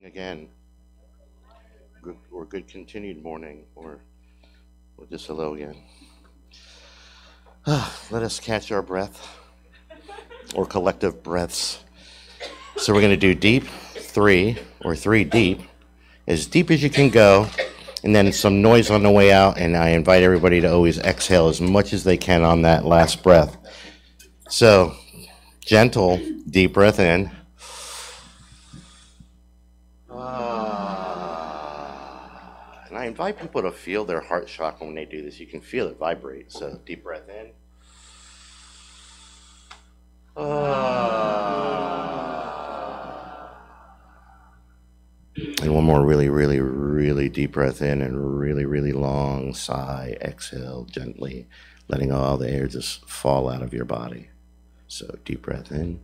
Again, good, or good continued morning, or just hello again. Let us catch our breath, or collective breaths. So we're going to do deep, three, or three deep as you can go, and then some noise on the way out, and I invite everybody to always exhale as much as they can on that last breath. So, gentle, deep breath in. And I invite people to feel their heart chakra when they do this. You can feel it vibrate. So, deep breath in. And one more really, really, really deep breath in and really, really long sigh. Exhale gently, letting all the air just fall out of your body. So, deep breath in.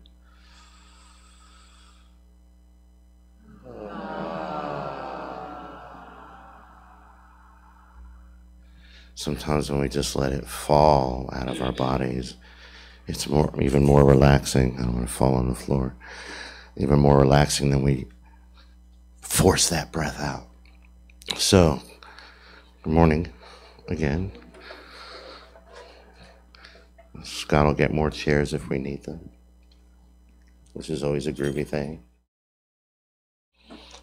Sometimes when we just let it fall out of our bodies, it's even more relaxing. I don't want to fall on the floor. Even more relaxing than we force that breath out. So, good morning again. Scott will get more chairs if we need them, which is always a groovy thing.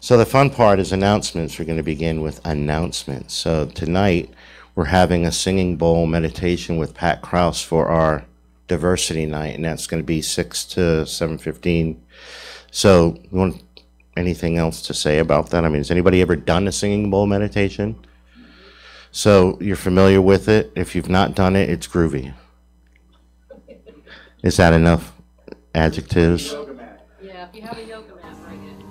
So the fun part is announcements. We're going to begin with announcements. So tonight we're having a singing bowl meditation with Pat Krause for our diversity night, and that's going to be 6 to 7:15. So you want anything else to say about that? I mean, has anybody ever done a singing bowl meditation? So you're familiar with it. If you've not done it, it's groovy. Is that enough adjectives? Yeah, if you have a yoga mat, bring it.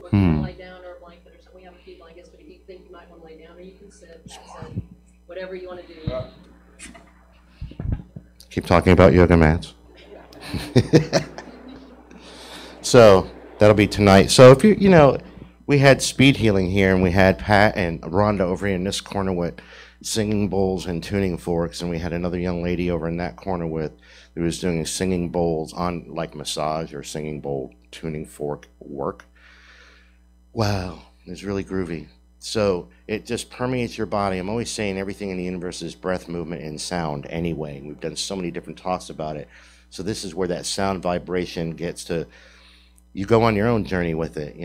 Or if you want to lay down or a blanket or something, we have a few blankets, but if you think you might want to lay down or you can sit, so whatever you want to do. Keep talking about yoga mats. So that'll be tonight. So if we had speed healing here, and we had Pat and Rhonda over here in this corner with singing bowls and tuning forks, and we had another young lady over in that corner who was doing singing bowls on like massage or singing bowl tuning fork work. Wow, it's really groovy. So it just permeates your body. I'm always saying everything in the universe is breath, movement, and sound anyway. We've done so many different talks about it. So this is where that sound vibration gets to, you go on your own journey with it,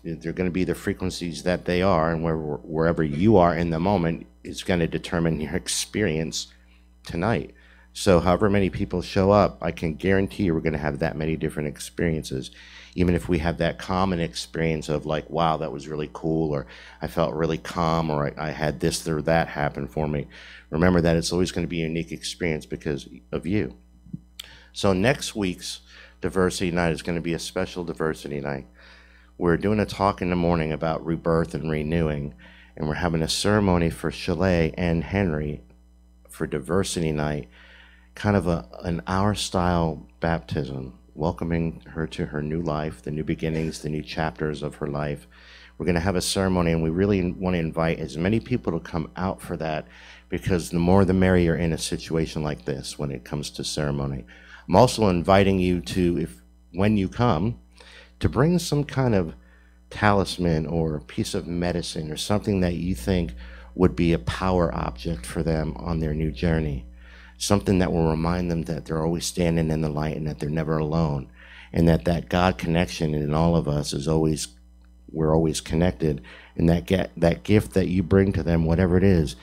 They're going to be the frequencies that they are, and wherever you are in the moment is going to determine your experience tonight. So however many people show up, I can guarantee you we're going to have that many different experiences. Even if we have that common experience of like, wow, that was really cool, or I felt really calm, or I had this or that happen for me. Remember that it's always going to be a unique experience because of you. So next week's Diversity Night is going to be a special Diversity Night. We're doing a talk in the morning about rebirth and renewing, and we're having a ceremony for Chalet and Henry for Diversity Night, kind of an our-style baptism, welcoming her to her new life, the new beginnings, the new chapters of her life. We're going to have a ceremony, and we really want to invite as many people to come out for that, because the more the merrier in a situation like this when it comes to ceremony. I'm also inviting you to, when you come, to bring some kind of talisman or piece of medicine or something that you think would be a power object for them on their new journey. Something that will remind them that they're always standing in the light and that they're never alone, and that God connection in all of us is always, we're always connected, and that gift that you bring to them, whatever it is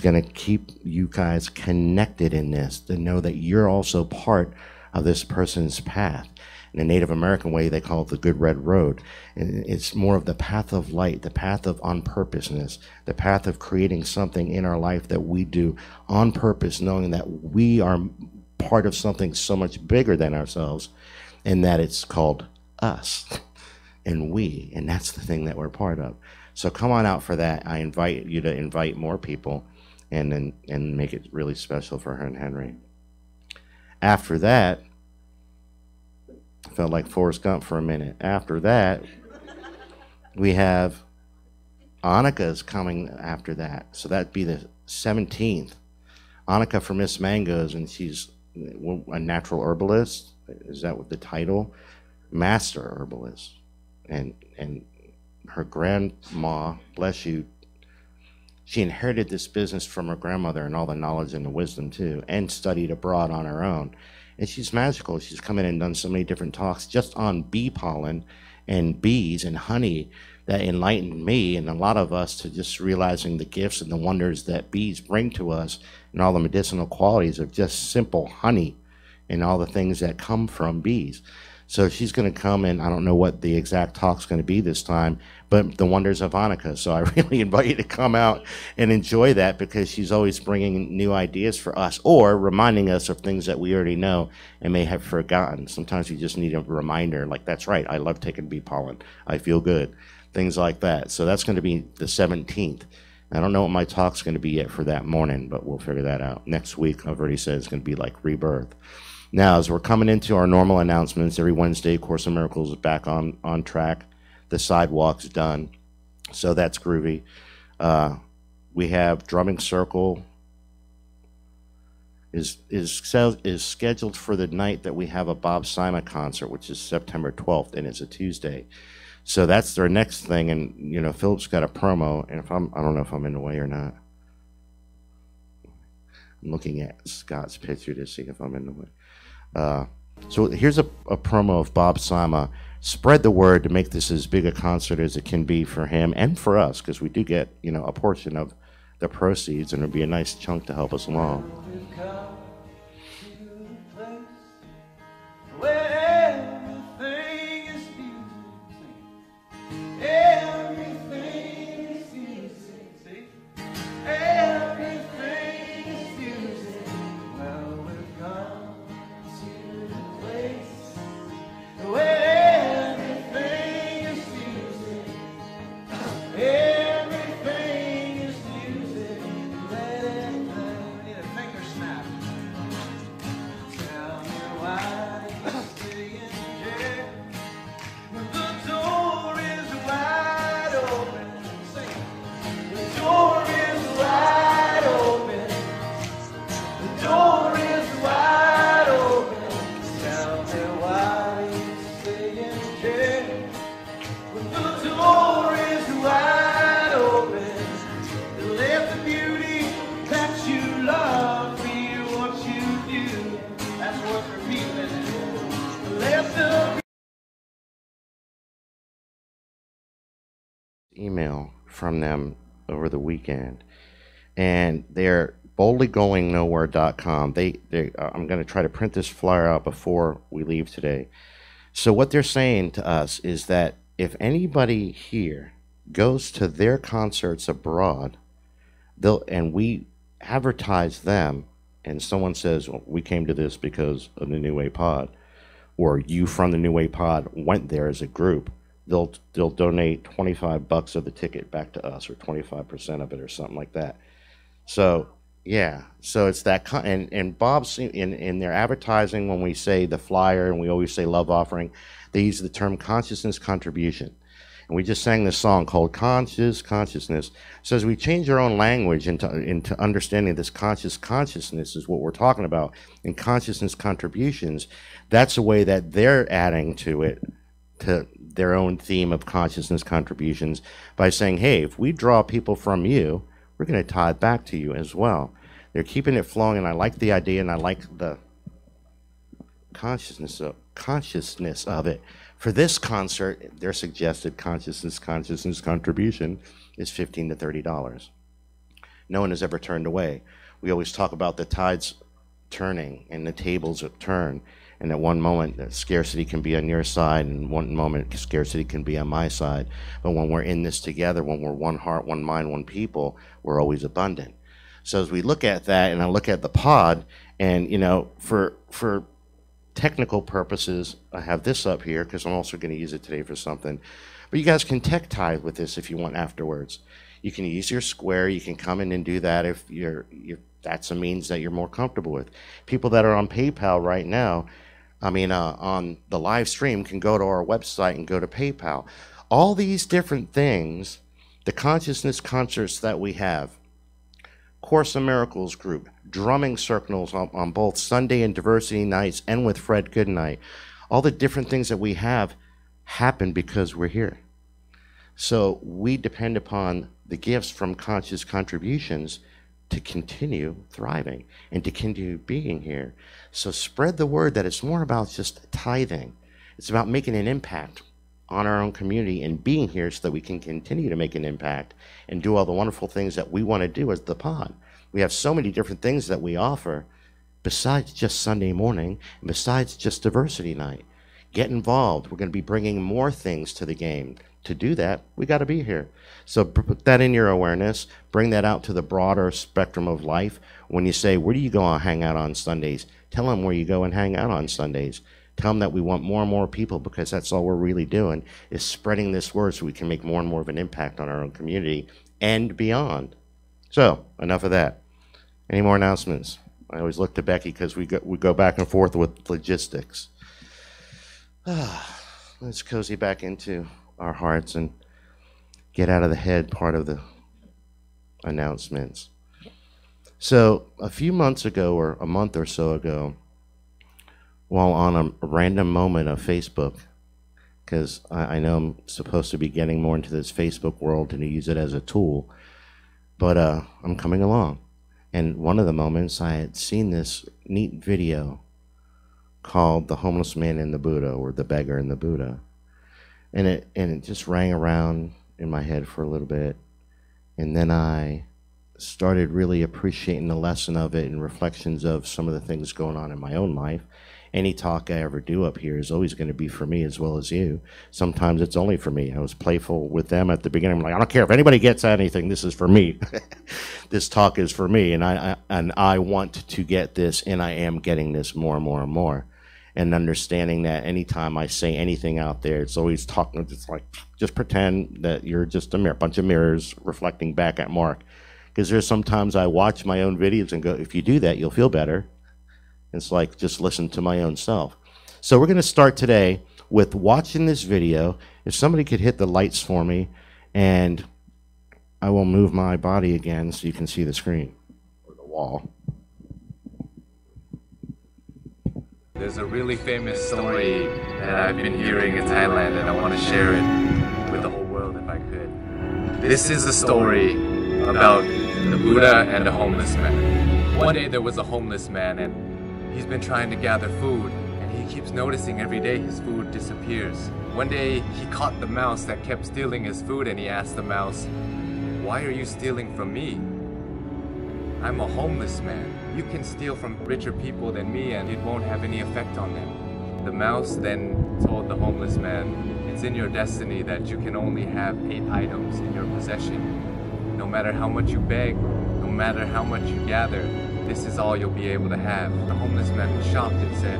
going to keep you guys connected in this, to know that you're also part of this person's path. In the Native American way, they call it the Good Red Road. And it's more of the path of light, the path of on-purposeness, the path of creating something in our life that we do on purpose, knowing that we are part of something so much bigger than ourselves, and that it's called us and we, and that's the thing that we're part of. So come on out for that. I invite you to invite more people and make it really special for her and Henry. After that, I felt like Forrest Gump for a minute. After that, we have Annika's coming after that. So that'd be the 17th. Annika from Miss Mangoes, and she's a natural herbalist. Is that what the title? Master herbalist. And her grandma, bless you, she inherited this business from her grandmother and all the knowledge and the wisdom too, and studied abroad on her own. And she's magical. She's come in and done so many different talks just on bee pollen and bees and honey that enlightened me and a lot of us to just realizing the gifts and the wonders that bees bring to us and all the medicinal qualities of just simple honey and all the things that come from bees. So she's going to come in. I don't know what the exact talk's going to be this time, but the wonders of Hanukkah. So I really invite you to come out and enjoy that because she's always bringing new ideas for us or reminding us of things that we already know and may have forgotten. Sometimes we just need a reminder like, that's right, I love taking bee pollen. I feel good. Things like that. So that's going to be the 17th. I don't know what my talk's going to be yet for that morning, but we'll figure that out. Next week, I've already said it's going to be like rebirth. Now, as we're coming into our normal announcements, every Wednesday, Course in Miracles is back on track. The sidewalk's done, so that's groovy. We have Drumming Circle is scheduled for the night that we have a Bob Simon concert, which is September 12th, and it's a Tuesday. So that's their next thing, and you know, Philip's got a promo, and I don't know if I'm in the way or not. I'm looking at Scott's picture to see if I'm in the way. So here's a promo of Bob Sama. Spread the word to make this as big a concert as it can be for him and for us, because we do get, you know, a portion of the proceeds, and it'll be a nice chunk to help us along. Email from them over the weekend, and they're boldlygoingnowhere.com. I'm going to try to print this flyer out before we leave today. So what they're saying to us is that if anybody here goes to their concerts abroad, and we advertise them, and someone says, well, we came to this because of the New Way Pod, or you from the New Way Pod went there as a group, they'll donate $25 of the ticket back to us, or 25% of it, or something like that. So yeah, so it's that and Bob's in their advertising, when we say the flyer and we always say love offering, they use the term consciousness contribution. And we just sang this song called Consciousness. So as we change our own language into understanding this consciousness is what we're talking about, and consciousness contributions, that's a way that they're adding to it, to their own theme of consciousness contributions, by saying, hey, if we draw people from you, we're going to tie it back to you as well. They're keeping it flowing, and I like the idea, and I like the consciousness of it. For this concert, their suggested consciousness contribution is $15 to $30. No one has ever turned away. We always talk about the tides turning and the tables turn, and at one moment scarcity can be on your side, and one moment scarcity can be on my side. But when we're in this together, when we're one heart, one mind, one people, we're always abundant. So as we look at that, and I look at the pod, and you know, for technical purposes, I have this up here because I'm also going to use it today for something. But you guys can tech tithe with this if you want afterwards. You can use your Square. You can come in and do that if that's a means that you're more comfortable with. People that are on PayPal right now, on the live stream, can go to our website and go to PayPal. All these different things, the consciousness concerts that we have, Course in Miracles group, drumming circles on both Sunday and diversity nights, and with Fred Goodnight. All the different things that we have happen because we're here. So we depend upon the gifts from conscious contributions to continue thriving and to continue being here. So spread the word that it's more about just tithing. It's about making an impact on our own community and being here so that we can continue to make an impact and do all the wonderful things that we want to do as the pod. We have so many different things that we offer besides just Sunday morning, and besides just diversity night. Get involved. We're going to be bringing more things to the game. To do that, we got to be here. So put that in your awareness. Bring that out to the broader spectrum of life. When you say, where do you go and hang out on Sundays? Tell them where you go and hang out on Sundays. Tell them that we want more and more people, because that's all we're really doing, is spreading this word so we can make more and more of an impact on our own community and beyond. So, enough of that. Any more announcements? I always look to Becky because we go back and forth with logistics. Let's cozy back into our hearts and get out of the head part of the announcements. So, a few months ago, or a month or so ago, while on a random moment of Facebook, because I know I'm supposed to be getting more into this Facebook world and to use it as a tool, but I'm coming along. And one of the moments I had seen this neat video called The Homeless Man and the Buddha, or The Beggar and the Buddha. And it just rang around in my head for a little bit. And then I started really appreciating the lesson of it and reflections of some of the things going on in my own life. Any talk I ever do up here is always going to be for me as well as you. Sometimes it's only for me. I was playful with them at the beginning. I'm like, I don't care if anybody gets anything. This is for me. This talk is for me, and I want to get this, and I am getting this more and more and more. And understanding that anytime I say anything out there, it's always talking. It's like, just pretend that you're just a bunch of mirrors reflecting back at Mark. Because there's sometimes I watch my own videos and go, if you do that, you'll feel better. It's like, just listen to my own self. So we're going to start today with watching this video. If somebody could hit the lights for me, and I will move my body again so you can see the screen or the wall. There's a really famous story that I've been hearing in Thailand, and I want to share it with the whole world if I could. This is a story about the Buddha and a homeless man. One day there was a homeless man, and he's been trying to gather food, and he keeps noticing every day his food disappears. One day he caught the mouse that kept stealing his food, and he asked the mouse, "Why are you stealing from me? I'm a homeless man. You can steal from richer people than me and it won't have any effect on them." The mouse then told the homeless man, "It's in your destiny that you can only have 8 items in your possession. No matter how much you beg, no matter how much you gather, this is all you'll be able to have." The homeless man was shocked and said,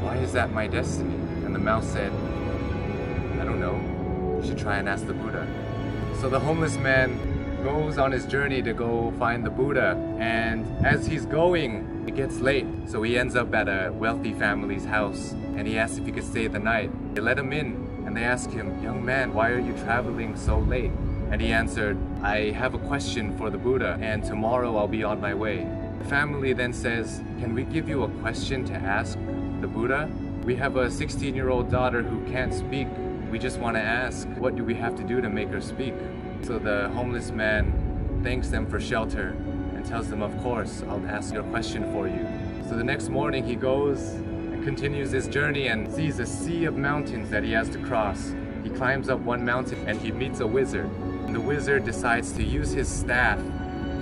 "Why is that my destiny?" And the mouse said, "I don't know. You should try and ask the Buddha." So the homeless man goes on his journey to go find the Buddha, and as he's going, it gets late. So he ends up at a wealthy family's house, and he asks if he could stay the night. They let him in, and they ask him, "Young man, why are you traveling so late?" And he answered, "I have a question for the Buddha, and tomorrow I'll be on my way." The family then says, "Can we give you a question to ask the Buddha? We have a 16-year-old daughter who can't speak. We just want to ask, what do we have to do to make her speak?" So the homeless man thanks them for shelter and tells them, "Of course, I'll ask your question for you." So the next morning he goes and continues his journey and sees a sea of mountains that he has to cross. He climbs up one mountain and he meets a wizard. And the wizard decides to use his staff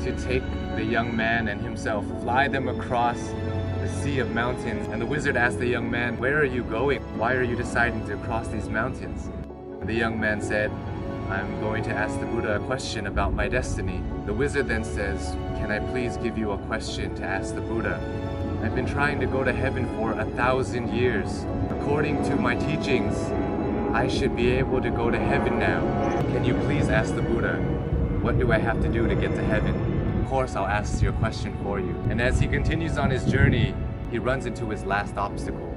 to take the young man and himself, fly them across the sea of mountains. And the wizard asks the young man, "Where are you going? Why are you deciding to cross these mountains?" And the young man said, "I'm going to ask the Buddha a question about my destiny." The wizard then says, "Can I please give you a question to ask the Buddha? I've been trying to go to heaven for 1,000 years. According to my teachings, I should be able to go to heaven now. Can you please ask the Buddha, what do I have to do to get to heaven?" "Of course, I'll ask your question for you." And as he continues on his journey, he runs into his last obstacle,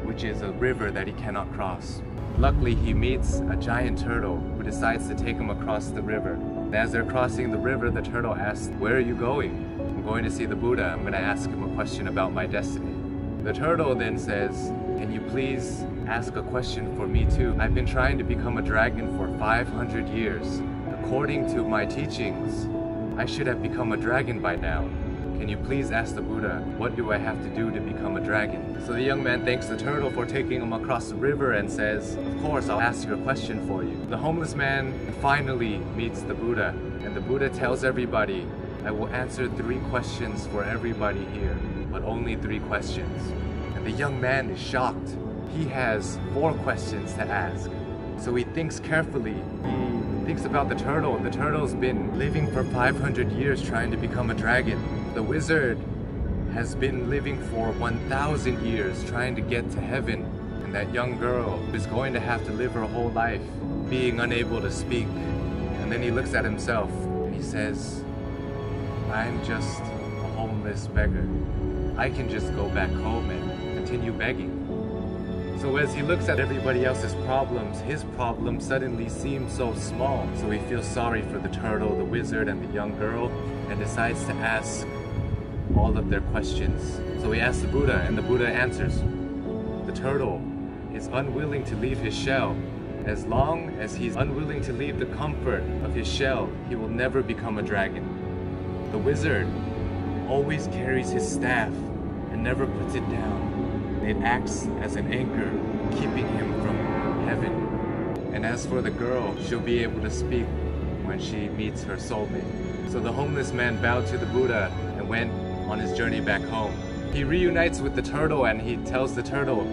which is a river that he cannot cross. Luckily, he meets a giant turtle who decides to take him across the river. And as they're crossing the river, the turtle asks, "Where are you going?" "I'm going to see the Buddha. I'm going to ask him a question about my destiny." The turtle then says, "Can you please ask a question for me too. I've been trying to become a dragon for 500 years. According to my teachings, I should have become a dragon by now. Can you please ask the Buddha, what do I have to do to become a dragon? So the young man thanks the turtle for taking him across the river and says, of course, I'll ask you a question for you. The homeless man finally meets the Buddha, and the Buddha tells everybody, I will answer 3 questions for everybody here, but only 3 questions. And the young man is shocked. He has 4 questions to ask. So he thinks carefully. He thinks about the turtle. The turtle's been living for 500 years trying to become a dragon. The wizard has been living for 1,000 years trying to get to heaven. And that young girl is going to have to live her whole life being unable to speak. And then he looks at himself and he says, I'm just a homeless beggar. I can just go back home and continue begging. So as he looks at everybody else's problems, his problem suddenly seems so small. So he feels sorry for the turtle, the wizard, and the young girl, and decides to ask all of their questions. So he asks the Buddha, and the Buddha answers. The turtle is unwilling to leave his shell. As long as he's unwilling to leave the comfort of his shell, he will never become a dragon. The wizard always carries his staff and never puts it down. It acts as an anchor, keeping him from heaven. And as for the girl, she'll be able to speak when she meets her soulmate. So the homeless man bowed to the Buddha and went on his journey back home. He reunites with the turtle and he tells the turtle,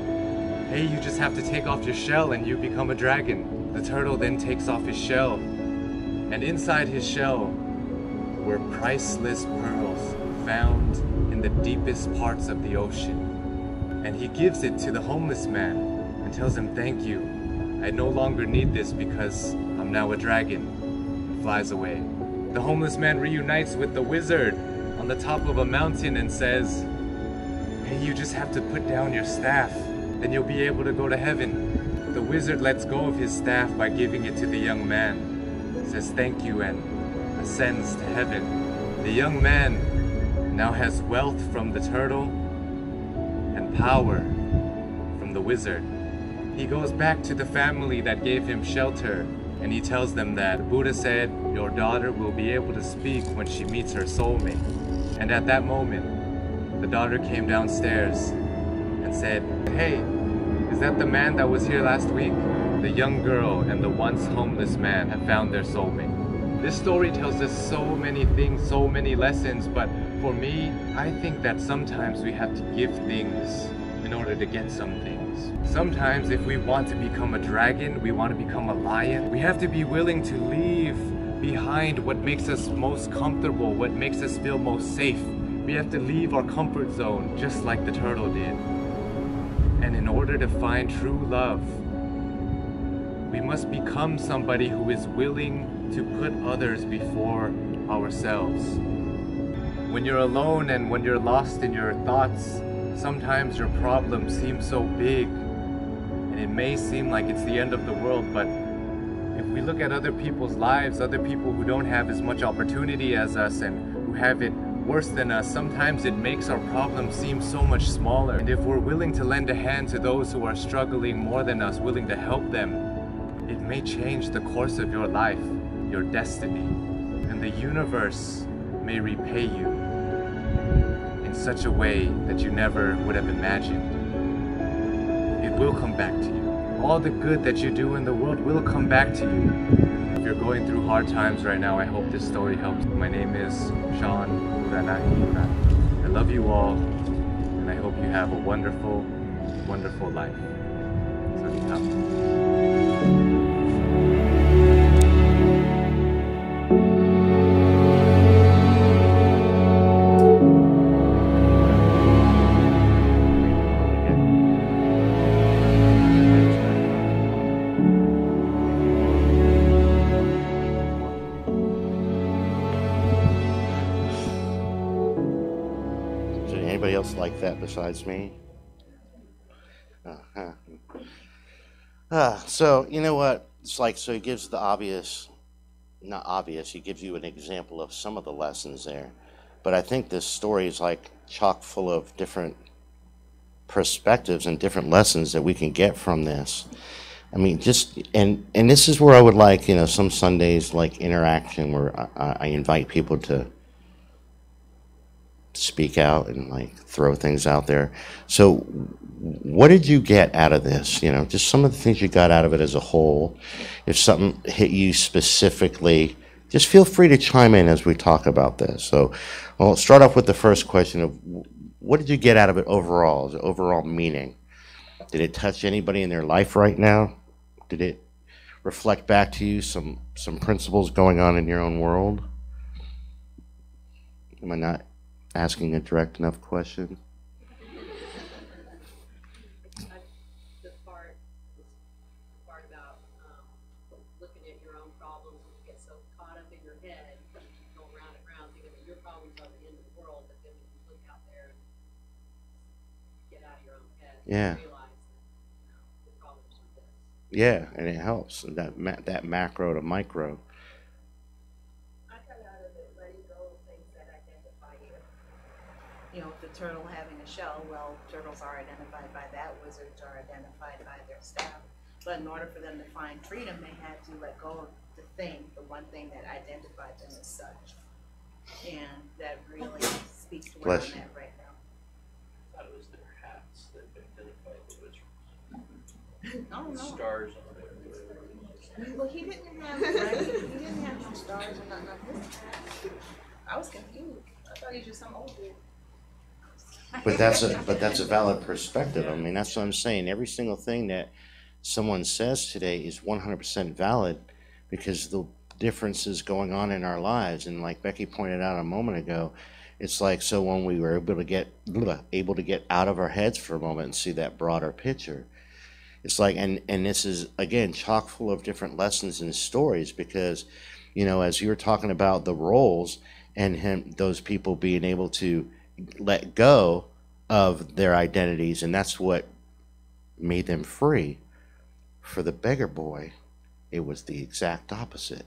hey, you just have to take off your shell and you become a dragon. The turtle then takes off his shell, and inside his shell were priceless pearls found in the deepest parts of the ocean. And he gives it to the homeless man and tells him, thank you. I no longer need this because I'm now a dragon. And flies away. The homeless man reunites with the wizard on the top of a mountain and says, hey, you just have to put down your staff, then you'll be able to go to heaven. The wizard lets go of his staff by giving it to the young man, says thank you, and ascends to heaven. The young man now has wealth from the turtle and power from the wizard. He goes back to the family that gave him shelter, and he tells them that the Buddha said your daughter will be able to speak when she meets her soulmate. And at that moment, the daughter came downstairs and said, hey, is that the man that was here last week? The young girl and the once homeless man have found their soulmate. This story tells us so many things, so many lessons, but for me, I think that sometimes we have to give things in order to get some things. Sometimes if we want to become a dragon, we want to become a lion, we have to be willing to leave behind what makes us most comfortable, what makes us feel most safe. We have to leave our comfort zone, just like the turtle did. And in order to find true love, we must become somebody who is willing to put others before ourselves. When you're alone and when you're lost in your thoughts, sometimes your problem seems so big and it may seem like it's the end of the world, but if we look at other people's lives, other people who don't have as much opportunity as us and who have it worse than us, sometimes it makes our problem seem so much smaller. And if we're willing to lend a hand to those who are struggling more than us, willing to help them, it may change the course of your life, your destiny, and the universe may repay you in such a way that you never would have imagined. It will come back to you. All the good that you do in the world will come back to you. If you're going through hard times right now, I hope this story helps. My name is Sean. I love you all, and I hope you have a wonderful, wonderful life. Anybody else like that besides me? So, you know what? It's like, so he gives the obvious, not obvious, he gives you an example of some of the lessons there. But I think this story is like chock full of different perspectives and different lessons that we can get from this. I mean, just and this is where I would like, you know, some Sundays like interaction where I invite people to speak out and like throw things out there. So, what did you get out of this? You know, just some of the things you got out of it as a whole. If something hit you specifically, just feel free to chime in as we talk about this. So, I'll start off with the first question of what did you get out of it overall? The overall meaning. Did it touch anybody in their life right now? Did it reflect back to you some principles going on in your own world? Am I not asking a direct enough question? The part about looking at your own problems, and you get so caught up in your head, you go round and round thinking that your problems are the end of the world, but then when you look out there and get out of your own head, Yeah. you realize that, you know, the problems are this. Yeah, and it helps that macro to micro. I got out of it letting go of things that identify you. You know, the turtle having a shell, well, turtles are identified by that, wizards are identified by their staff. But in order for them to find freedom, they had to let go of the one thing that identified them as such. And that really speaks to where Bless I'm you. at right now. I thought it was their hats that identified the wizards. I don't know. Stars on there. Well, he didn't have, right? He didn't have no stars or nothing on his hat. I was confused. I thought he was just some old dude. But that's a valid perspective. I mean, that's what I'm saying. Every single thing that someone says today is 100% valid because the differences going on in our lives. And like Becky pointed out a moment ago, it's like, so when we were able to get out of our heads for a moment and see that broader picture, it's like, and this is again chock full of different lessons and stories because, you know, as you were talking about the roles and those people being able to let go of their identities, and that's what made them free. For the beggar boy, it was the exact opposite.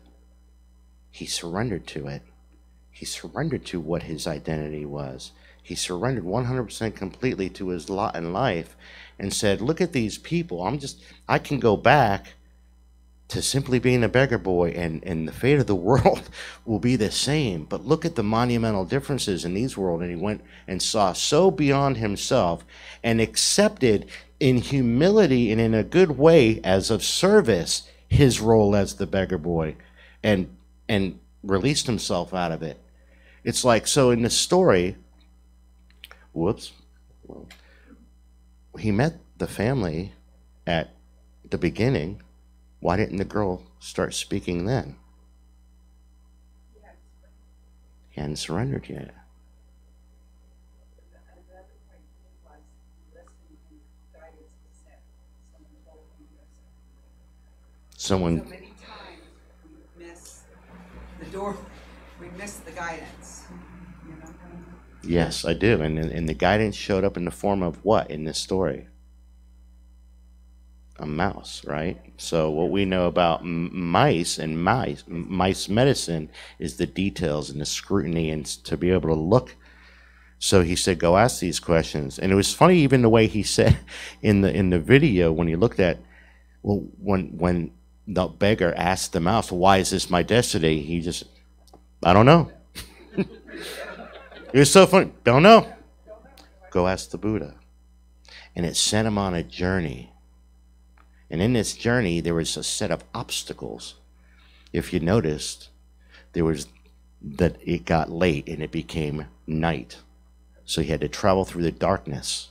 He surrendered to it. He surrendered to what his identity was. He surrendered 100% completely to his lot in life and said, look at these people. I can go back to simply being a beggar boy and the fate of the world will be the same. But look at the monumental differences in these worlds. And he went and saw so beyond himself and accepted in humility and in a good way as of service his role as the beggar boy and released himself out of it. It's like, so in the story, he met the family at the beginning. Why didn't the girl start speaking then? He hadn't surrendered yet. Someone. So many times we miss the door, we miss the guidance, you know? Yes, I do. And the guidance showed up in the form of what in this story? A mouse, right? So what we know about mice and mice medicine is the details and the scrutiny and to be able to look. So he said, go ask these questions. And it was funny even the way he said in the video when he looked at, well, when the beggar asked the mouse, why is this my destiny? He just, I don't know. It was so funny. Don't know. Go ask the Buddha. And it sent him on a journey. And in this journey, there was a set of obstacles. If you noticed, there was that it got late and it became night. So he had to travel through the darkness.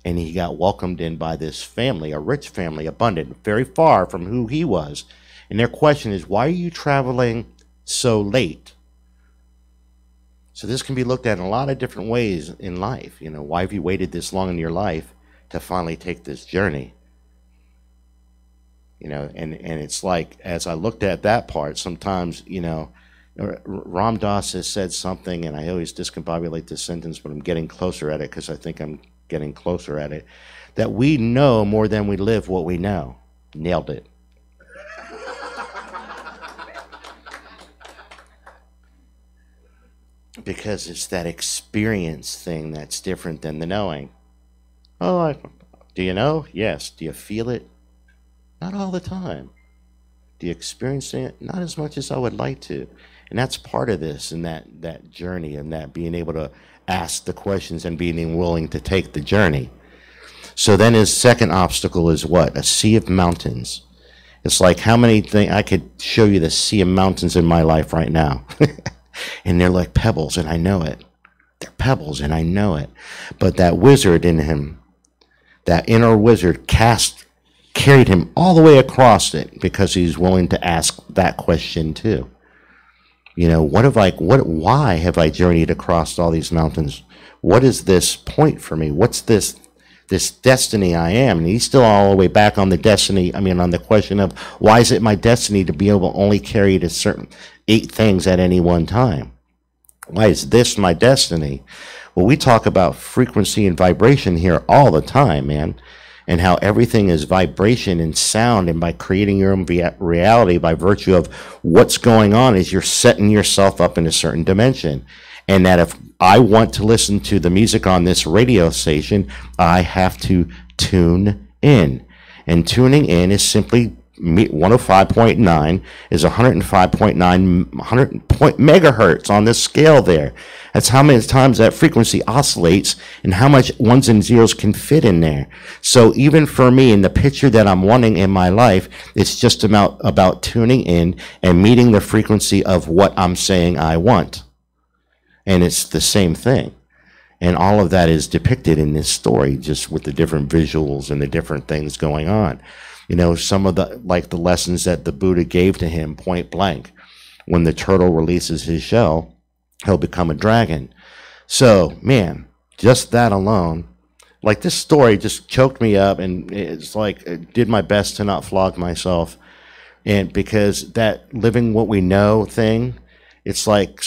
And he got welcomed in by this family, a rich family, abundant, very far from who he was. And their question is, why are you traveling so late? So this can be looked at in a lot of different ways in life. You know, why have you waited this long in your life to finally take this journey? You know, and it's like, as I looked at that part, sometimes, you know, Ram Dass has said something, and I always discombobulate this sentence, but I'm getting closer at it because I think I'm getting closer at it, that we know more than we live what we know. Nailed it. Because it's that experience thing that's different than the knowing. Do you know? Yes. Do you feel it? Not all the time. Do you experience it? Not as much as I would like to. And that's part of this and that journey and that being able to ask the questions and being willing to take the journey. So then his second obstacle is what? A sea of mountains. It's like how many things I could show you the sea of mountains in my life right now. And they're like pebbles, and I know it. They're pebbles, and I know it. But that wizard in him, that inner wizard carried him all the way across it because he's willing to ask that question too. You know, why have I journeyed across all these mountains? What is this point for me? What's this destiny I am? And he's still all the way back on the destiny. I mean, on the question of why is it my destiny to be able to only carry to certain 8 things at any one time? Why is this my destiny? Well, we talk about frequency and vibration here all the time, man, and how everything is vibration and sound, and by creating your own reality by virtue of what's going on is you're setting yourself up in a certain dimension. And that if I want to listen to the music on this radio station, I have to tune in. And tuning in is simply 105.9 is 105.9 megahertz on this scale there. That's how many times that frequency oscillates and how much ones and zeros can fit in there. So even for me, in the picture that I'm wanting in my life, it's just about tuning in and meeting the frequency of what I'm saying I want. And it's the same thing. And all of that is depicted in this story, just with the different visuals and the different things going on. You know, some of the lessons that the Buddha gave to him point blank. When the turtle releases his shell, he'll become a dragon. So, man, just that alone, like this story just choked me up, and it's like I did my best to not flog myself. And because that living what we know thing, it's like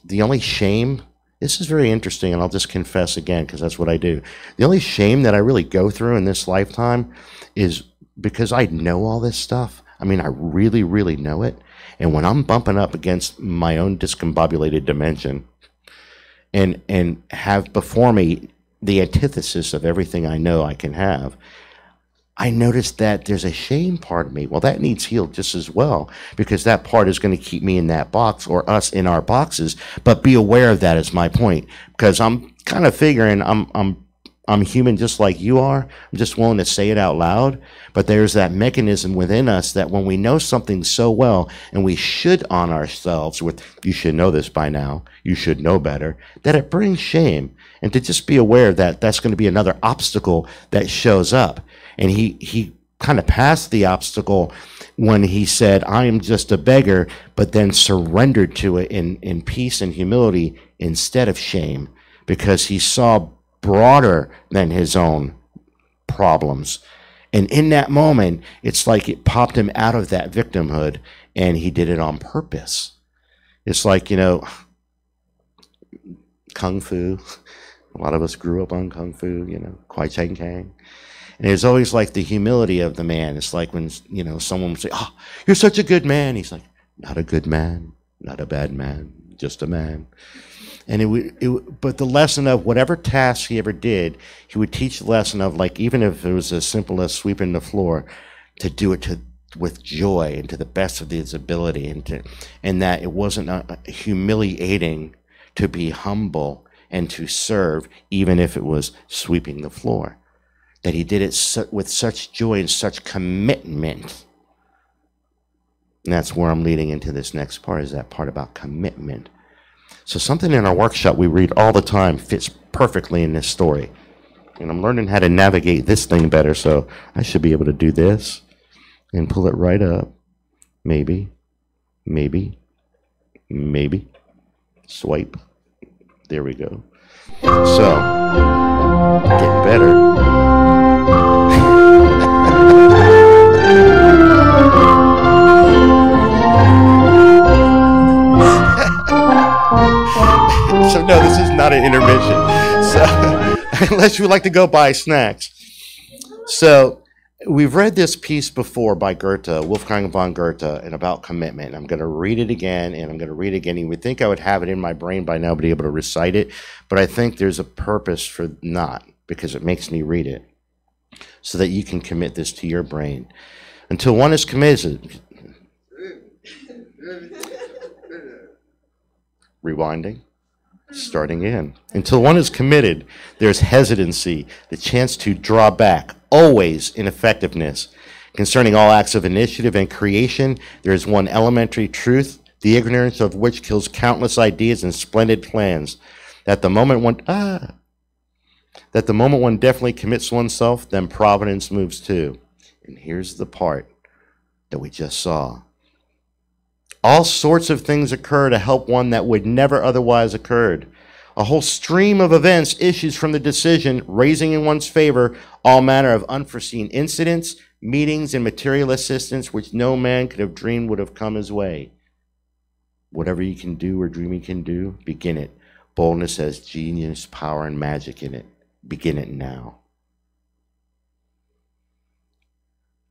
the only shame, this is very interesting, and I'll just confess again because that's what I do. The only shame that I really go through in this lifetime is because I know all this stuff. I mean, I really, really know it. And when I'm bumping up against my own discombobulated dimension and have before me the antithesis of everything I know I can have, I noticed that there's a shame part of me. Well, that needs healed just as well, because that part is going to keep me in that box, or us in our boxes. But be aware of that is my point, because I'm kind of figuring I'm human just like you are. I'm just willing to say it out loud. But there's that mechanism within us that when we know something so well, and we should on ourselves with, you should know this by now, you should know better, that it brings shame. And to just be aware that that's going to be another obstacle that shows up. And he kind of passed the obstacle when he said, I am just a beggar, but then surrendered to it in peace and humility instead of shame, because he saw broader than his own problems. And in that moment, it's like it popped him out of that victimhood, and he did it on purpose. It's like, you know, Kung Fu. A lot of us grew up on Kung Fu, you know, Kwai Chang Kang. And it's always like the humility of the man. It's like when, you know, someone would say, oh, you're such a good man. He's like, not a good man, not a bad man, just a man. And but the lesson of whatever task he ever did, he would teach the lesson of, like, even if it was as simple as sweeping the floor, to do it with joy and to the best of his ability, and that it wasn't humiliating to be humble and to serve, even if it was sweeping the floor. That he did it with such joy and such commitment. And that's where I'm leading into this next part, is that part about commitment. So something in our workshop we read all the time fits perfectly in this story. And I'm learning how to navigate this thing better, so I should be able to do this and pull it right up. Maybe, maybe, maybe. Swipe. There we go. So, getting better. So no, this is not an intermission. So, unless you would like to go buy snacks. So, we've read this piece before by Goethe, Wolfgang von Goethe, and about commitment. I'm going to read it again, and I'm going to read it again. You would think I would have it in my brain by now, be able to recite it, but I think there's a purpose for not. because it makes me read it, so that you can commit this to your brain. Until one is committed, rewinding, starting in. Until one is committed, there's hesitancy, the chance to draw back, always ineffectiveness. Concerning all acts of initiative and creation, there is one elementary truth, the ignorance of which kills countless ideas and splendid plans. That the moment one definitely commits oneself, then providence moves too. And here's the part that we just saw. All sorts of things occur to help one that would never otherwise occurred. A whole stream of events issues from the decision, raising in one's favor all manner of unforeseen incidents, meetings, and material assistance which no man could have dreamed would have come his way. Whatever you can do or dream you can do, begin it. Boldness has genius, power, and magic in it. Begin it now.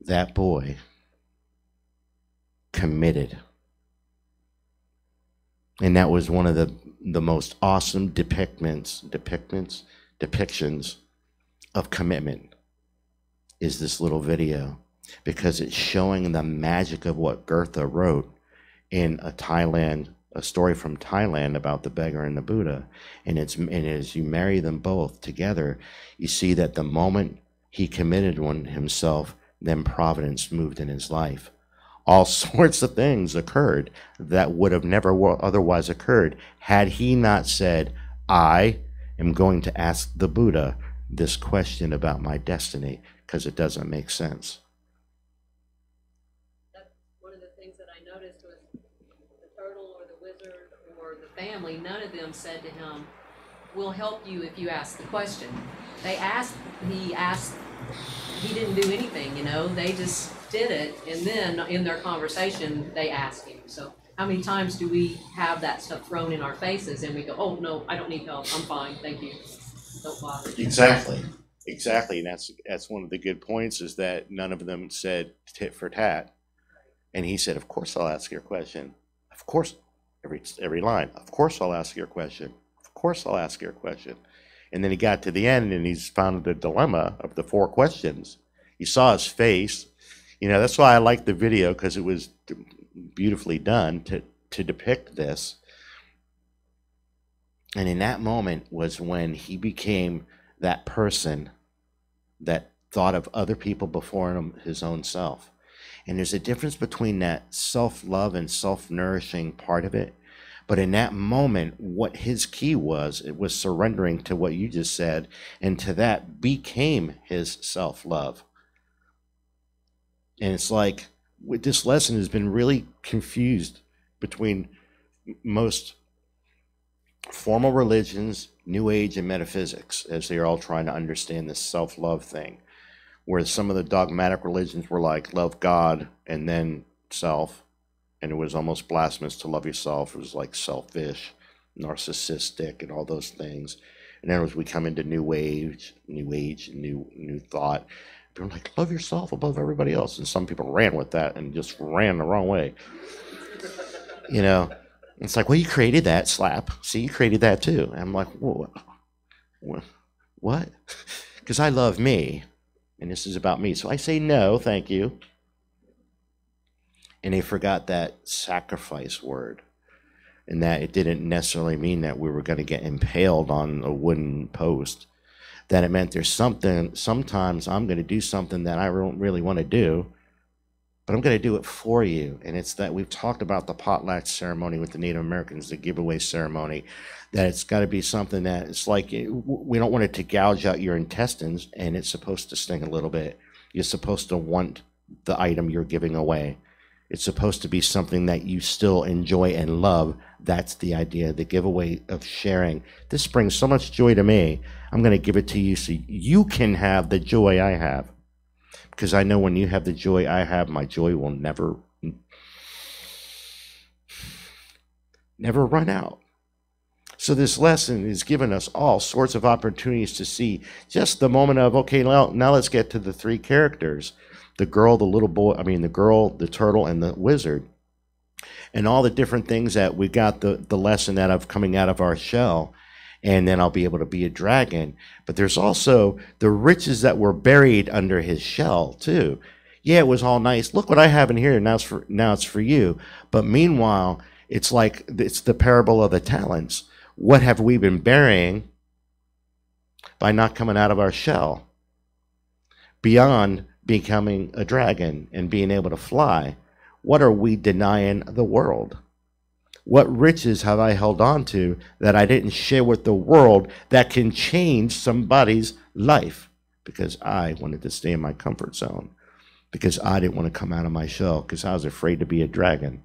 That boy committed. And that was one of the most awesome depictions of commitment, is this little video, because it's showing the magic of what Goethe wrote in a story from Thailand about the beggar and the Buddha. And as you marry them both together, you see that the moment he committed one himself, then providence moved in his life. All sorts of things occurred that would have never otherwise occurred had he not said, I am going to ask the Buddha this question about my destiny, because it doesn't make sense. That's one of the things that I noticed was the turtle or the wizard or the family, none of them said to him, we'll help you if you ask the question. He didn't do anything, they just did it, and then in their conversation they asked him. So how many times do we have that stuff thrown in our faces and we go, oh no, I don't need help, I'm fine, thank you, don't bother. Exactly, and that's one of the good points, is that none of them said tit for tat. And he said, of course I'll ask your question, of course, every line, of course I'll ask your question, of course I'll ask your question. And then he got to the end and he's found the dilemma of the 4 questions. You saw his face. That's why I like the video, because it was beautifully done to depict this. And in that moment was when he became that person that thought of other people before his own self. And there's a difference between that self-love and self-nourishing part of it. But in that moment, what his key was, it was surrendering to what you just said, and to that became his self-love. And it's like, this lesson has been really confused between most formal religions, New Age, and metaphysics, as they are all trying to understand this self-love thing. Where some of the dogmatic religions were like, love God and then self. And it was almost blasphemous to love yourself. It was like selfish, narcissistic, and all those things. And then as we come into New Age, new thought, people are like, love yourself above everybody else. And some people ran with that and just ran the wrong way. It's like, well, you created that, slap. See, you created that too. And I'm like, what? Because I love me, and this is about me. So I say no, thank you. And they forgot that sacrifice word, and that it didn't necessarily mean that we were going to get impaled on a wooden post. That it meant there's something, sometimes I'm going to do something that I don't really want to do, but I'm going to do it for you. And it's that we've talked about the potlatch ceremony with the Native Americans, the giveaway ceremony, that it's got to be something that it's like, we don't want it to gouge out your intestines, and it's supposed to sting a little bit. You're supposed to want the item you're giving away. It's supposed to be something that you still enjoy and love. That's the idea, the giveaway of sharing. This brings so much joy to me. I'm going to give it to you so you can have the joy I have. Because I know when you have the joy I have, my joy will never run out. So this lesson is giving us all sorts of opportunities to see just the moment of, okay, now let's get to the 3 characters. The girl, the little boy, the girl, the turtle, and the wizard. And all the different things that we got the lesson out of coming out of our shell. and then I'll be able to be a dragon. But there's also the riches that were buried under his shell too. Yeah, it was all nice. Look what I have in here. Now it's for you. But meanwhile, it's like it's the parable of the talents. What have we been burying by not coming out of our shell? Beyond becoming a dragon and being able to fly, what are we denying the world? What riches have I held on to that I didn't share with the world that can change somebody's life? Because I wanted to stay in my comfort zone. Because I didn't want to come out of my shell. Because I was afraid to be a dragon.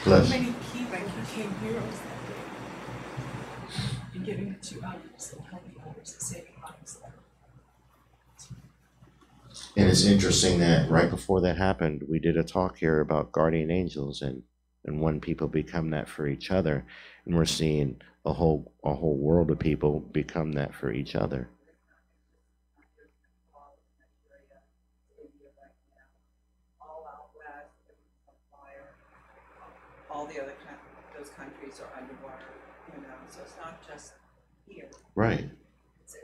How many became heroes that day? In giving it to others and helping others and saving lives. And it's interesting that right before that happened, we did a talk here about guardian angels and when people become that for each other, and we're seeing a whole world of people become that for each other. All the other those countries are underwater, you know, so it's not just here. Right. It's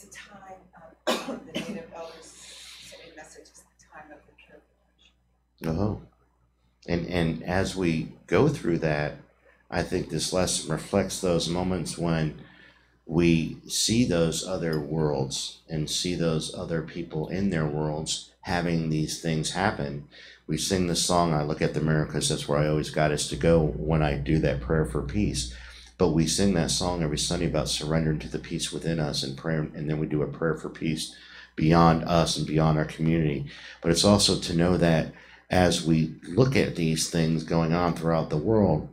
a time of the native elders sending messages, the time of the tribulation. Oh. And as we go through that, I think this lesson reflects those moments when we see those other worlds and see those other people in their worlds having these things happen. We sing the song, I look at the miracles, that's where I always got us to go when I do that prayer for peace. But we sing that song every Sunday about surrendering to the peace within us and prayer, and then we do a prayer for peace beyond us and beyond our community. But it's also to know that as we look at these things going on throughout the world,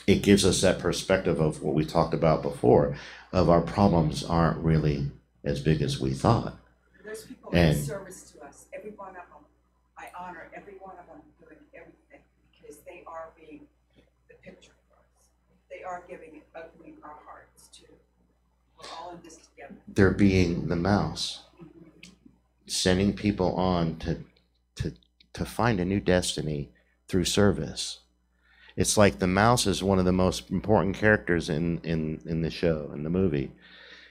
it gives us that perspective of what we talked about before, of our problems aren't really as big as we thought. There's people in service to us, every one of them. I honor every one of them doing everything because they are being the picture for us. They are opening our hearts too. We're all in this together. They're being the mouse, sending people on to find a new destiny through service. It's like the mouse is one of the most important characters in the show, in the movie.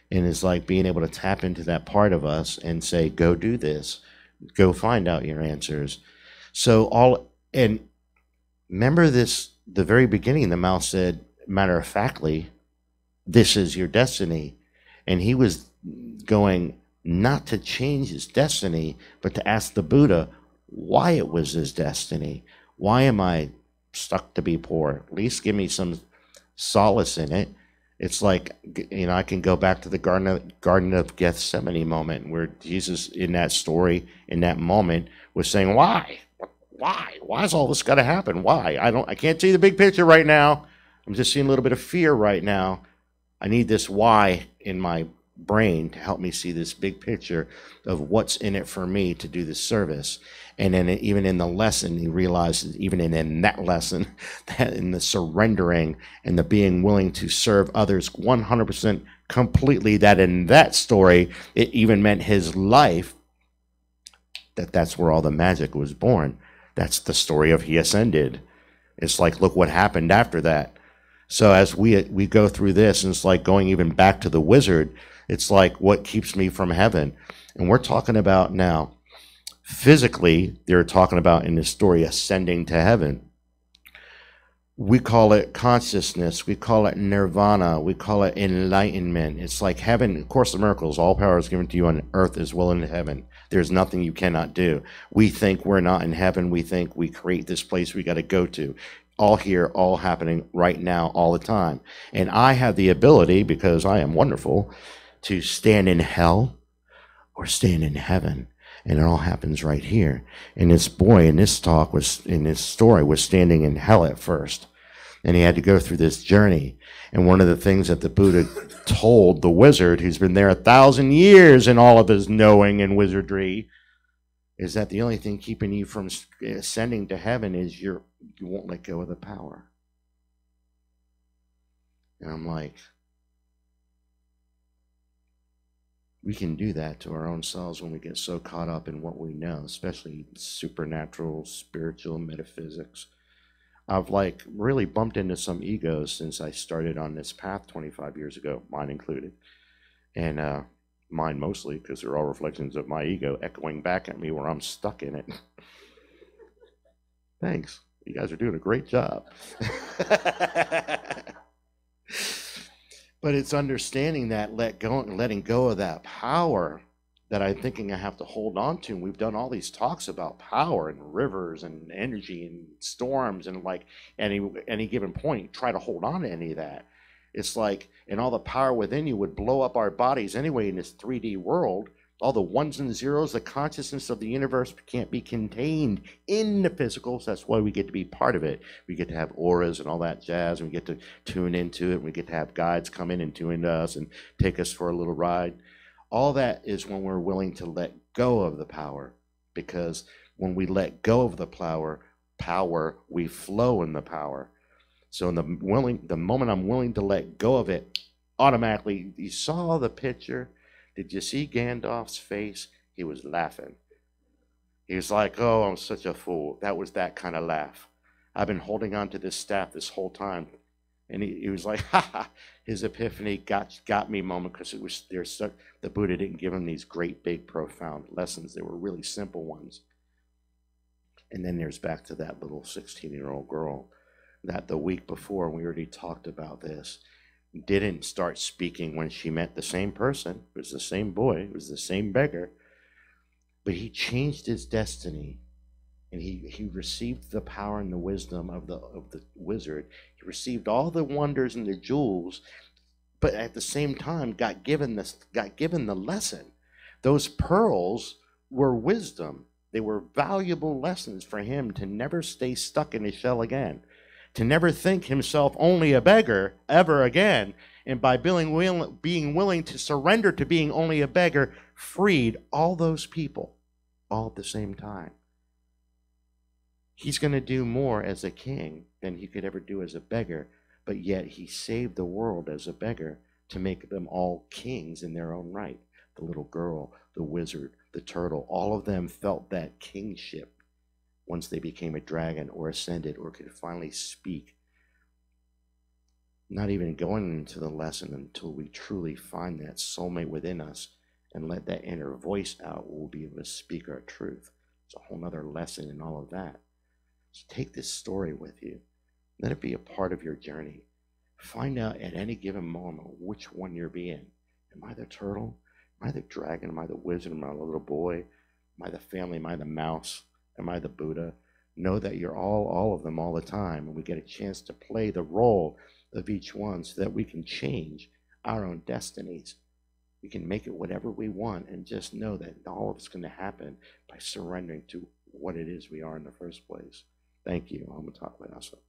And it's like being able to tap into that part of us and say, go do this, go find out your answers. And remember this, the very beginning, the mouse said, matter of factly, this is your destiny. And he was going not to change his destiny, but to ask the Buddha why it was his destiny. Why am I stuck to be poor? At least give me some solace in it. It's like, you know, I can go back to the Garden of Gethsemane moment where Jesus, in that story, in that moment, was saying, why? Why's all this got to happen? Why? I can't see the big picture right now. I'm just seeing a little bit of fear right now. I need this why in my brain to help me see this big picture of what's in it for me to do this service. And then even in the lesson, he realized, even in that lesson, that in the surrendering and the being willing to serve others 100% completely, that in that story, it even meant his life, that's where all the magic was born. That's the story of he ascended. It's like, look what happened after that. So as we go through this, and it's like going even back to the wizard, it's like, what keeps me from heaven? And we're talking about now, physically, they're talking about in this story ascending to heaven. We call it consciousness. We call it nirvana. We call it enlightenment. It's like heaven. Of course, the miracles, all power is given to you on earth as well in heaven. There's nothing you cannot do. We think we're not in heaven. We think we create this place we got to go to. All here, all happening right now, all the time. And I have the ability, because I am wonderful, to stand in hell or stand in heaven. And it all happens right here. And this boy in this talk was, in this story, was standing in hell at first. And he had to go through this journey. And one of the things that the Buddha told the wizard, who's been there 1,000 years in all of his knowing and wizardry, is that the only thing keeping you from ascending to heaven is you won't let go of the power. And I'm like, We can do that to our own selves when we get so caught up in what we know, especially supernatural, spiritual, metaphysics. I've like really bumped into some egos since I started on this path 25 years ago, mine included. And mine mostly, because they're all reflections of my ego echoing back at me where I'm stuck in it. Thanks. You guys are doing a great job. But it's understanding that letting go of that power that I'm thinking I have to hold on to. And we've done all these talks about power and rivers and energy and storms, and like any given point, try to hold on to any of that. It's like, and all the power within you would blow up our bodies anyway in this 3D world. All the ones and zeros, the consciousness of the universe can't be contained in the physical. So that's why we get to be part of it. We get to have auras and all that jazz, and we get to tune into it. And we get to have guides come in and tune into us and take us for a little ride. All that is when we're willing to let go of the power, because when we let go of the power, we flow in the power. So in the moment I'm willing to let go of it, automatically, you saw the picture. Did you see Gandalf's face? He was laughing. He was like, oh, I'm such a fool. That was that kind of laugh. I've been holding on to this staff this whole time. And he was like, ha ha. His epiphany got me moment, because the Buddha didn't give him these great, big, profound lessons. They were really simple ones. And then there's back to that little 16-year-old girl that the week before, we already talked about this, didn't start speaking when she met the same person. It was the same boy. It was the same beggar. But he changed his destiny. And he received the power and the wisdom of the wizard. He received all the wonders and the jewels, but at the same time got given the lesson. Those pearls were wisdom. They were valuable lessons for him to never stay stuck in his shell again, to never think himself only a beggar ever again. And by being willing to surrender to being only a beggar, freed all those people all at the same time. He's going to do more as a king than he could ever do as a beggar, but yet he saved the world as a beggar to make them all kings in their own right. The little girl, the wizard, the turtle, all of them felt that kingship once they became a dragon or ascended or could finally speak. Not even going into the lesson until we truly find that soulmate within us and let that inner voice out, we'll be able to speak our truth. It's a whole other lesson in all of that. So take this story with you. Let it be a part of your journey. Find out at any given moment which one you're being. Am I the turtle? Am I the dragon? Am I the wizard? Am I the little boy? Am I the family? Am I the mouse? Am I the Buddha? Know that you're all of them all the time, and we get a chance to play the role of each one so that we can change our own destinies. We can make it whatever we want, and just know that all of it's going to happen by surrendering to what it is we are in the first place. Thank you. I'm going to talk about myself.